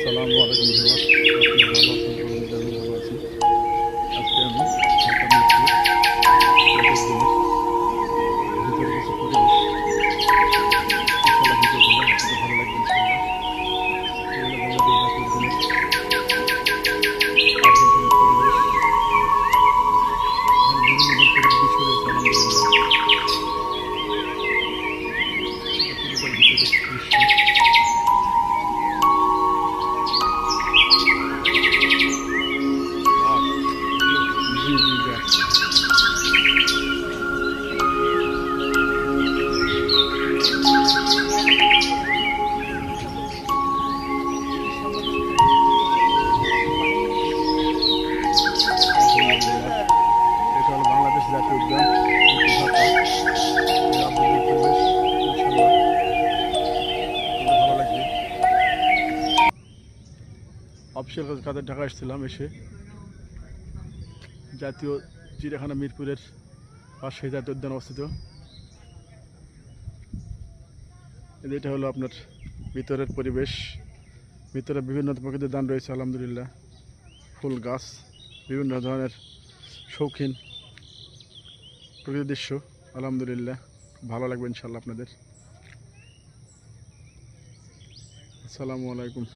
আসসালামু আলাইকুম ভিউয়ার্স, আপনারা ভালো আছেন? আলহামদুলিল্লাহ আমি ভালো আছি। আজকে আমি ঢাকা মিরপুর ভিতরে কিছু পরিবেশ ইনশাল্লাহ ভিডিও করলাম, আপনাদের ভালো লাগবে ইনশাল্লাহ। এগুলো বাংলাদেশ জাতীয় উদ্যানের আভ্যন্তরীণ পরিবেশ, এখানে বিভিন্ন ধরনের দৃশ্য রয়েছে আলহামদুলিল্লাহ। পরিবার ভিতরের দৃশ্য জি জি ব্যাস। আলহামদুলিল্লাহ, এটা হলো বাংলাদেশ জাতীয় উদ্যান পরিবেশ, ইনশাল্লাহ ভালো লাগবে। অফিসিয়াল কাজে ঢাকা এসেছিলাম, এসে জাতীয় চিড়িয়াখানা মিরপুরের পাশে জাতীয় উদ্যান অবস্থিত। এটা হলো আপনার ভিতরের পরিবেশ, ভিতরে বিভিন্ন প্রকৃতির দান রয়েছে আলহামদুলিল্লাহ, ফুল গাছ, বিভিন্ন ধরনের শৌখিন প্রকৃতির দৃশ্য আলহামদুলিল্লাহ, ভালো লাগবে ইনশাল্লাহ আপনাদের। আসসালামু আলাইকুম।